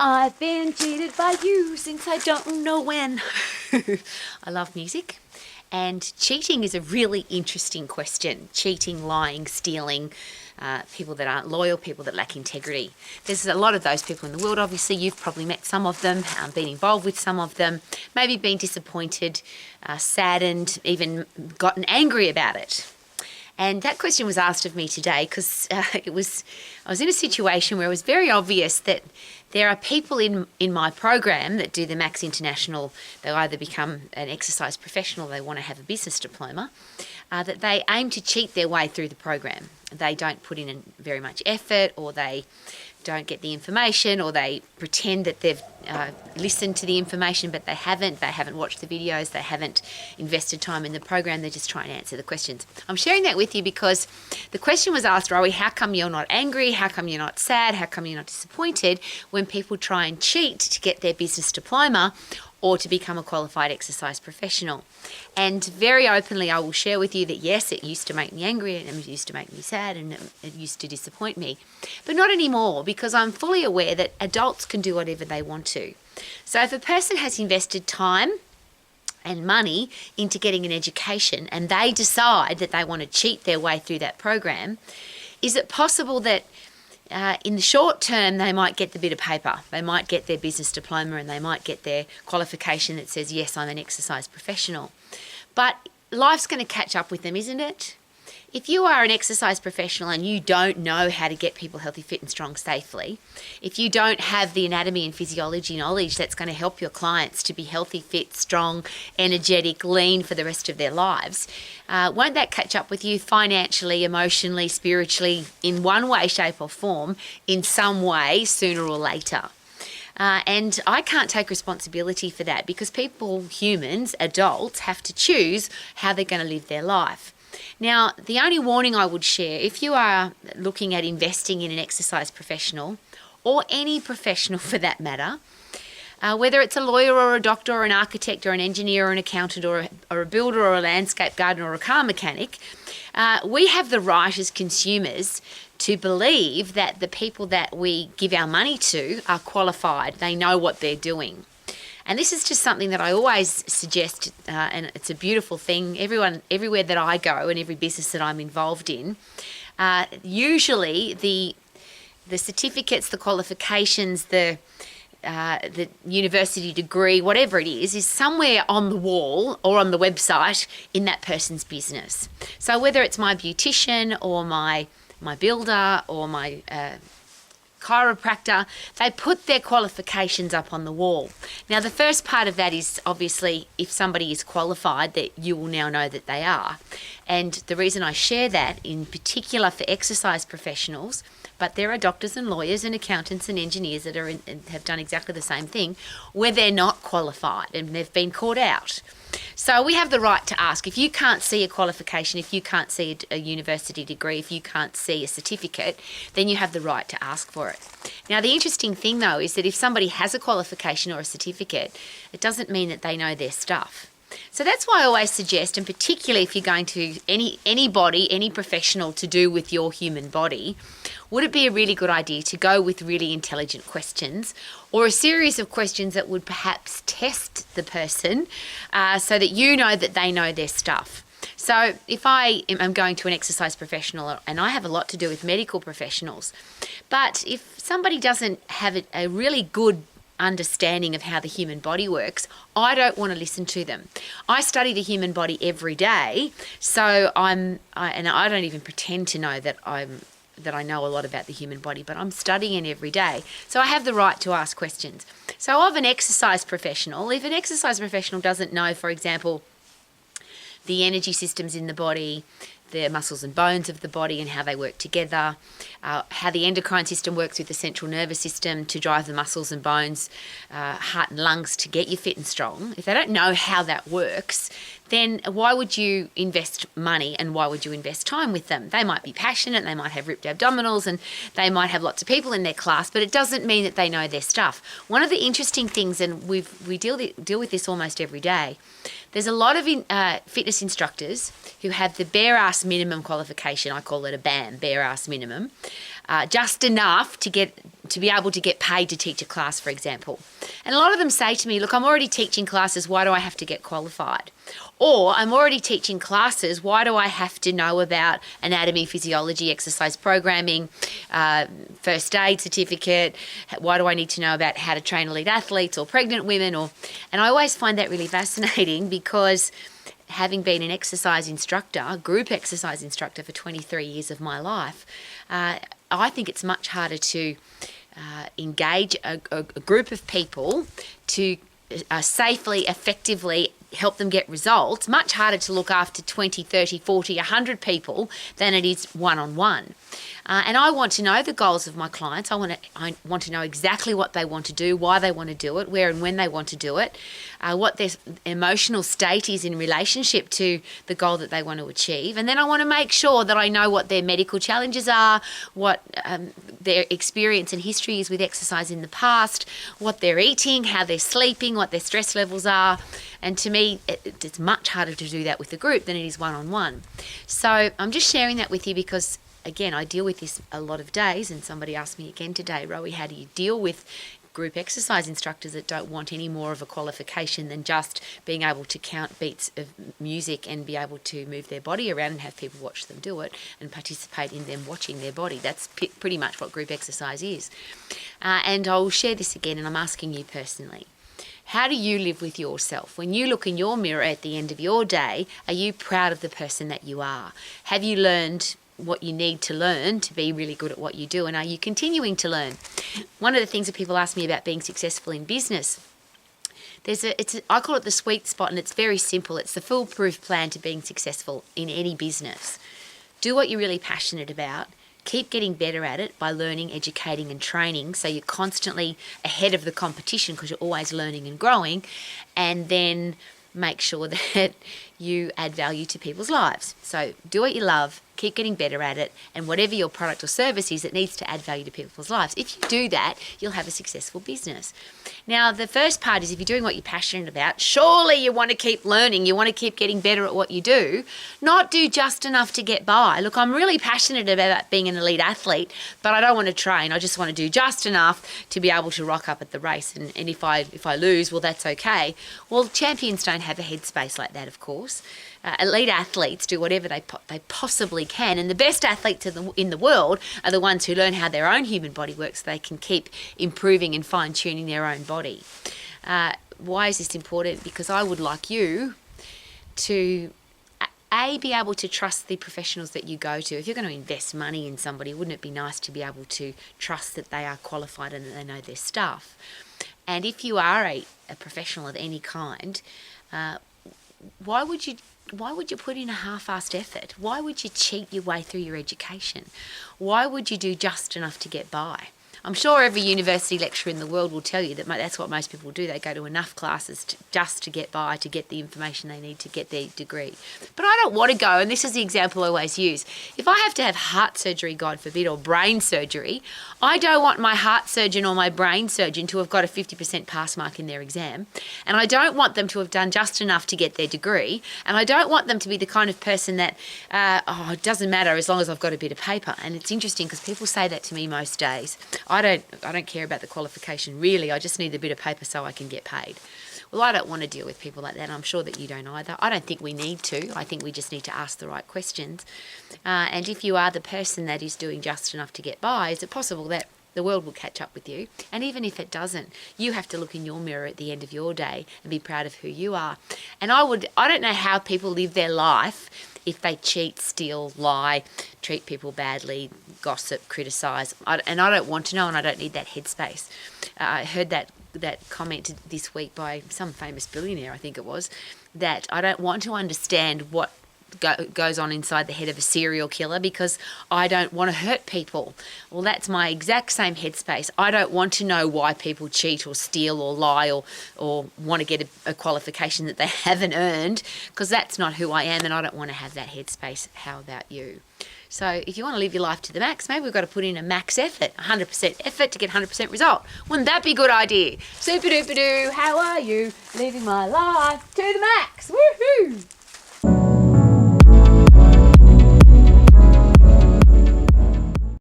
I've been cheated by you since I don't know when. I love music. And cheating is a really interesting question. Cheating, lying, stealing, people that aren't loyal, people that lack integrity. There's a lot of those people in the world. Obviously, you've probably met some of them, been involved with some of them, maybe been disappointed, saddened, even gotten angry about it. And that question was asked of me today because I was in a situation where it was very obvious that there are people in my program that do the Max International. They'll either become an exercise professional, they want to have a business diploma, that they aim to cheat their way through the program. They don't put in very much effort, or they don't get the information, or they pretend that they've listened to the information but they haven't watched the videos, they haven't invested time in the program, they're just trying to answer the questions. I'm sharing that with you because the question was asked, Rowie, how come you're not angry, how come you're not sad, how come you're not disappointed when people try and cheat to get their business diploma or to become a qualified exercise professional? And very openly I will share with you that yes, it used to make me angry, and it used to make me sad, and it used to disappoint me. But not anymore, because I'm fully aware that adults can do whatever they want to. So if a person has invested time and money into getting an education and they decide that they want to cheat their way through that program, is it possible that in the short term, they might get the bit of paper, they might get their business diploma, and they might get their qualification that says, yes, I'm an exercise professional. But life's going to catch up with them, isn't it? If you are an exercise professional and you don't know how to get people healthy, fit and strong safely, if you don't have the anatomy and physiology knowledge that's going to help your clients to be healthy, fit, strong, energetic, lean for the rest of their lives, won't that catch up with you financially, emotionally, spiritually, in one way, shape or form, in some way, sooner or later? And I can't take responsibility for that, because people, humans, adults, have to choose how they're going to live their life. Now, the only warning I would share, if you are looking at investing in an exercise professional, or any professional for that matter, whether it's a lawyer or a doctor or an architect or an engineer or an accountant or a builder or a landscape gardener or a car mechanic, we have the right as consumers to believe that the people that we give our money to are qualified, they know what they're doing. And this is just something that I always suggest, and it's a beautiful thing. Everywhere that I go and every business that I'm involved in, usually the certificates, the qualifications, the university degree, whatever it is somewhere on the wall or on the website in that person's business. So whether it's my beautician or my builder or my chiropractor, they put their qualifications up on the wall. Now, the first part of that is obviously if somebody is qualified, that you will now know that they are. And the reason I share that in particular for exercise professionals, but there are doctors and lawyers and accountants and engineers that have done exactly the same thing, where they're not qualified and they've been caught out. So we have the right to ask. If you can't see a qualification, if you can't see a university degree, if you can't see a certificate, then you have the right to ask for it. Now, the interesting thing, though, is that if somebody has a qualification or a certificate, it doesn't mean that they know their stuff. So that's why I always suggest, and particularly if you're going to anybody, any professional to do with your human body, would it be a really good idea to go with really intelligent questions, or a series of questions that would perhaps test the person so that you know that they know their stuff. So if I am going to an exercise professional, and I have a lot to do with medical professionals, but if somebody doesn't have a really good understanding of how the human body works, I don't want to listen to them. I study the human body every day, so I don't even pretend to know that I know a lot about the human body, but I'm studying it every day. So I have the right to ask questions. So of an exercise professional, if an exercise professional doesn't know, for example, the energy systems in the body, the muscles and bones of the body and how they work together, how the endocrine system works with the central nervous system to drive the muscles and bones, heart and lungs to get you fit and strong. If they don't know how that works, then why would you invest money and why would you invest time with them? They might be passionate, they might have ripped abdominals, and they might have lots of people in their class, but it doesn't mean that they know their stuff. One of the interesting things, and we deal with this almost every day, there's a lot of fitness instructors who have the bare ass minimum qualification. I call it a BAM, bare ass minimum. just enough to be able to get paid to teach a class, for example. And a lot of them say to me, look, I'm already teaching classes, why do I have to get qualified? Or I'm already teaching classes, why do I have to know about anatomy, physiology, exercise programming, first aid certificate? Why do I need to know about how to train elite athletes or pregnant women? And I always find that really fascinating because having been an exercise instructor, group exercise instructor for 23 years of my life, I think it's much harder to engage a group of people to safely, effectively help them get results, much harder to look after 20, 30, 40, 100 people than it is one-on-one. And I want to know the goals of my clients. I want to know exactly what they want to do, why they want to do it, where and when they want to do it, what their emotional state is in relationship to the goal that they want to achieve. And then I want to make sure that I know what their medical challenges are, what their experience and history is with exercise in the past, what they're eating, how they're sleeping, what their stress levels are. And to me, it's much harder to do that with a group than it is one-on-one. So I'm just sharing that with you because, again, I deal with this a lot of days, and somebody asked me again today, Rowie, how do you deal with group exercise instructors that don't want any more of a qualification than just being able to count beats of music and be able to move their body around and have people watch them do it and participate in them watching their body? That's pretty much what group exercise is. And I'll share this again, and I'm asking you personally. How do you live with yourself? When you look in your mirror at the end of your day, are you proud of the person that you are? Have you learned what you need to learn to be really good at what you do? And are you continuing to learn? One of the things that people ask me about being successful in business, I call it the sweet spot, and it's very simple. It's the foolproof plan to being successful in any business. Do what you're really passionate about. Keep getting better at it by learning, educating and training, so you're constantly ahead of the competition because you're always learning and growing. And then make sure that you add value to people's lives. So do what you love, keep getting better at it, and whatever your product or service is, it needs to add value to people's lives. If you do that, you'll have a successful business. Now, the first part is if you're doing what you're passionate about, surely you want to keep learning, you want to keep getting better at what you do, not do just enough to get by. Look, I'm really passionate about being an elite athlete, but I don't want to train. I just want to do just enough to be able to rock up at the race. And if I lose, well, that's okay. Well, champions don't have a headspace like that, of course. Elite athletes do whatever they possibly can, and the best athletes in the world are the ones who learn how their own human body works so they can keep improving and fine-tuning their own body. Why is this important? Because I would like you to be able to trust the professionals that you go to. If you're going to invest money in somebody, wouldn't it be nice to be able to trust that they are qualified and that they know their stuff? And if you are a professional of any kind, why would you put in a half-assed effort? Why would you cheat your way through your education? Why would you do just enough to get by? I'm sure every university lecturer in the world will tell you that that's what most people do. They go to enough classes just to get by, to get the information they need to get their degree. But I don't want to go, and this is the example I always use. If I have to have heart surgery, God forbid, or brain surgery, I don't want my heart surgeon or my brain surgeon to have got a 50% pass mark in their exam. And I don't want them to have done just enough to get their degree. And I don't want them to be the kind of person that, it doesn't matter as long as I've got a bit of paper. And it's interesting because people say that to me most days. I don't care about the qualification, really. I just need a bit of paper so I can get paid. Well, I don't want to deal with people like that, and I'm sure that you don't either. I don't think we need to. I think we just need to ask the right questions. And if you are the person that is doing just enough to get by, is it possible that the world will catch up with you? And even if it doesn't, you have to look in your mirror at the end of your day and be proud of who you are. And I don't know how people live their life if they cheat, steal, lie, treat people badly, gossip, criticise. And I don't want to know, and I don't need that headspace. I heard that comment this week by some famous billionaire, I think it was, that I don't want to understand what goes on inside the head of a serial killer because I don't want to hurt people. Well, that's my exact same headspace. I don't want to know why people cheat or steal or lie or want to get a qualification that they haven't earned, because that's not who I am, and I don't want to have that headspace. How about you? So if you want to live your life to the max, maybe we've got to put in a max effort, 100% effort to get 100% result. Wouldn't that be a good idea? Super duper doo, how are you? Living my life to the max. Woohoo!